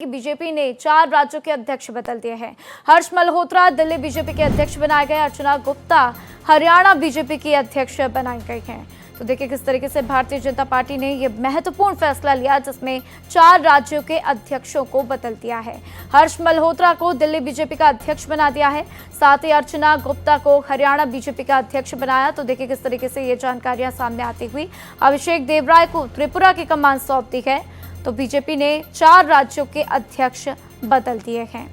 कि बीजेपी ने 4 राज्यों के अध्यक्ष बदल दिए हैं। हर्ष मल्होत्रा दिल्ली बीजेपी के अध्यक्ष बनाए गए, अर्चना गुप्ता हरियाणा बीजेपी की अध्यक्ष बनाई गई हैं। तो देखिए किस तरीके से भारतीय जनता पार्टी ने यह महत्वपूर्ण फैसला लिया जिसमें 4 राज्यों के अध्यक्षों को बदल दिया है। हर्ष मल्होत्रा को दिल्ली बीजेपी का अध्यक्ष बना दिया है, साथ ही अर्चना गुप्ता को हरियाणा बीजेपी का अध्यक्ष बनाया। तो देखिए किस तरीके से ये जानकारियां सामने आती हुई अभिषेक देवराय को त्रिपुरा की कमान सौंप दी है। तो बीजेपी ने 4 राज्यों के अध्यक्ष बदल दिए हैं।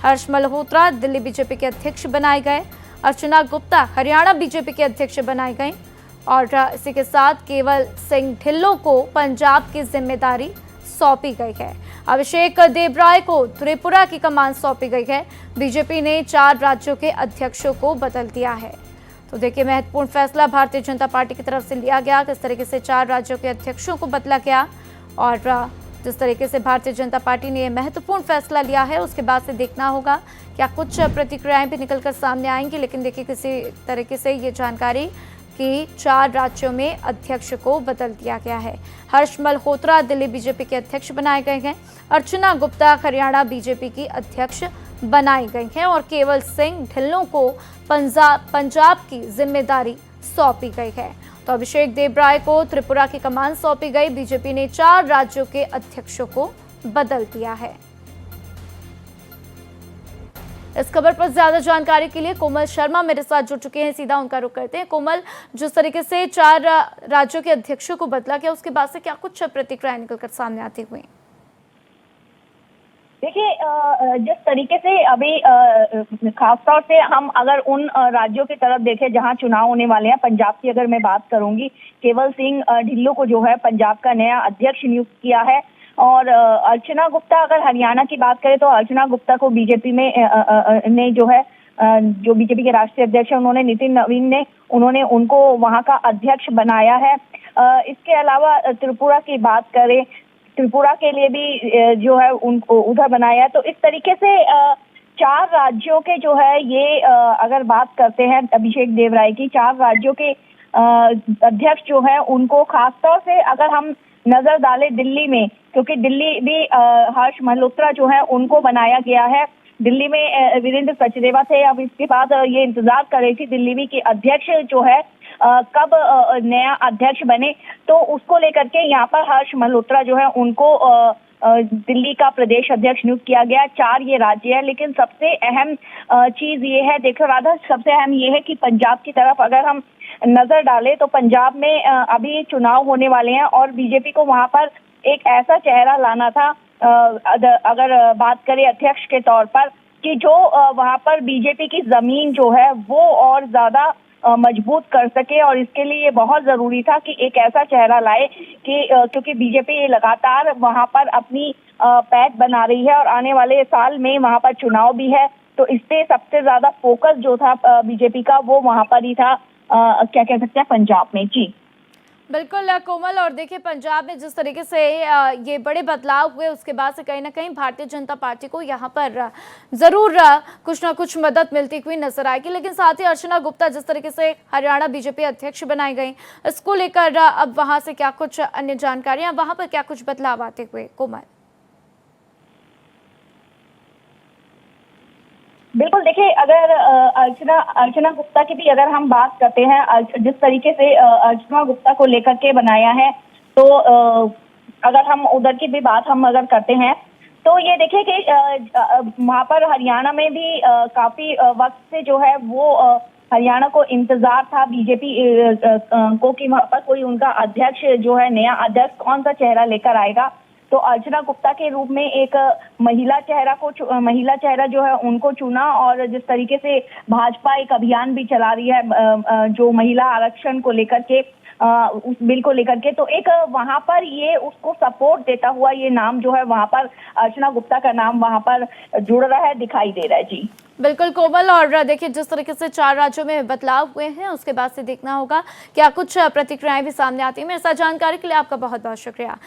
हर्ष मल्होत्रा दिल्ली बीजेपी के अध्यक्ष बनाए गए, अर्चना गुप्ता हरियाणा बीजेपी के अध्यक्ष बनाई गई और इसी के साथ केवल सिंह ढिल्लों को पंजाब की जिम्मेदारी सौंपी गई है। अभिषेक देवराय को त्रिपुरा की कमान सौंपी गई है। बीजेपी ने 4 राज्यों के अध्यक्षों को बदल दिया है। तो देखिए महत्वपूर्ण फैसला भारतीय जनता पार्टी की तरफ से लिया गया, किस तरीके से 4 राज्यों के अध्यक्षों को बदला गया और जिस तरीके से भारतीय जनता पार्टी ने यह महत्वपूर्ण फैसला लिया है उसके बाद से देखना होगा क्या कुछ प्रतिक्रियाएं भी निकलकर सामने आएंगी। लेकिन देखिए किसी तरीके से ये जानकारी कि 4 राज्यों में अध्यक्ष को बदल दिया गया है। हर्ष मल्होत्रा दिल्ली बीजेपी के अध्यक्ष बनाए गए हैं, अर्चना गुप्ता हरियाणा बीजेपी की अध्यक्ष बनाई गई हैं और केवल सिंह ढिल्लों को पंजाब की जिम्मेदारी सौंपी गई है। तो अभिषेक देवराय को त्रिपुरा की कमान सौंपी गई। बीजेपी ने 4 राज्यों के अध्यक्षों को बदल दिया है। इस खबर पर ज्यादा जानकारी के लिए कोमल शर्मा मेरे साथ जुड़ चुके हैं, सीधा उनका रुख करते हैं। कोमल, जिस तरीके से 4 राज्यों के अध्यक्षों को बदला गया उसके बाद से क्या कुछ प्रतिक्रियाएं निकलकर सामने आती हुई? देखिए, जिस तरीके से अभी खासतौर से हम अगर उन राज्यों की तरफ देखें जहां चुनाव होने वाले हैं, पंजाब की अगर मैं बात करूंगी, केवल सिंह ढिल्लों को जो है पंजाब का नया अध्यक्ष नियुक्त किया है। और अर्चना गुप्ता, अगर हरियाणा की बात करें तो अर्चना गुप्ता को बीजेपी में ने जो है जो बीजेपी के राष्ट्रीय अध्यक्ष है उन्होंने नितिन नवीन ने उनको वहां का अध्यक्ष बनाया है। इसके अलावा त्रिपुरा की बात करें, त्रिपुरा के लिए भी जो है उनको उधर बनाया। तो इस तरीके से 4 राज्यों के जो है ये अगर बात करते हैं अभिषेक देवराय की, 4 राज्यों के अध्यक्ष जो है उनको खासतौर से अगर हम नजर डालें दिल्ली में, क्योंकि दिल्ली भी हर्ष मल्होत्रा जो है उनको बनाया गया है। दिल्ली में वीरेंद्र सचदेवा थे, अब इसके बाद ये इंतजार कर रही थी दिल्ली भी कि अध्यक्ष जो है कब नया अध्यक्ष बने। तो उसको लेकर के यहाँ पर हर्ष मल्होत्रा जो है उनको दिल्ली का प्रदेश अध्यक्ष नियुक्त किया गया। 4 ये राज्य है, लेकिन सबसे अहम चीज ये है, देखो राधा, सबसे अहम ये है कि पंजाब की तरफ अगर हम नजर डालें तो पंजाब में अभी चुनाव होने वाले हैं और बीजेपी को वहां पर एक ऐसा चेहरा लाना था, अगर बात करें अध्यक्ष के तौर पर, कि जो वहां पर बीजेपी की जमीन जो है वो और ज्यादा मजबूत कर सके। और इसके लिए ये बहुत जरूरी था कि एक ऐसा चेहरा लाए कि क्योंकि बीजेपी लगातार वहां पर अपनी पैठ बना रही है और आने वाले साल में वहां पर चुनाव भी है। तो इससे सबसे ज्यादा फोकस जो था बीजेपी का वो वहां पर ही था, क्या कह सकते हैं, पंजाब में। जी बिल्कुल कोमल, और देखिए पंजाब में जिस तरीके से ये बड़े बदलाव हुए उसके बाद से कहीं ना कहीं भारतीय जनता पार्टी को यहाँ पर जरूर कुछ ना कुछ मदद मिलती हुई नजर आएगी। लेकिन साथ ही अर्चना गुप्ता जिस तरीके से हरियाणा बीजेपी अध्यक्ष बनाई गई, इसको लेकर अब वहां से क्या कुछ अन्य जानकारियां, वहां पर क्या कुछ बदलाव आते हुए? कोमल, बिल्कुल, देखिए अगर अर्चना गुप्ता की भी अगर हम बात करते हैं, जिस तरीके से अर्चना गुप्ता को लेकर के बनाया है, तो अगर हम उधर की भी बात हम अगर करते हैं तो ये देखिए कि वहां पर हरियाणा में भी काफी वक्त से जो है वो हरियाणा को इंतजार था बीजेपी को कि वहां पर कोई उनका अध्यक्ष जो है, नया अध्यक्ष कौन सा चेहरा लेकर आएगा। तो अर्चना गुप्ता के रूप में एक महिला चेहरा जो है उनको चुना और जिस तरीके से भाजपा एक अभियान भी चला रही है जो महिला आरक्षण को लेकर के, उस बिल को लेकर के, तो एक वहां पर ये उसको सपोर्ट देता हुआ ये नाम जो है वहां पर अर्चना गुप्ता का नाम वहां पर जुड़ रहा है, दिखाई दे रहा है। जी बिल्कुल कोमल, और देखिए जिस तरीके से 4 राज्यों में बदलाव हुए हैं उसके बाद से देखना होगा क्या कुछ प्रतिक्रियाएं भी सामने आती हैं। मेरे साथ जानकारी के लिए आपका बहुत बहुत शुक्रिया।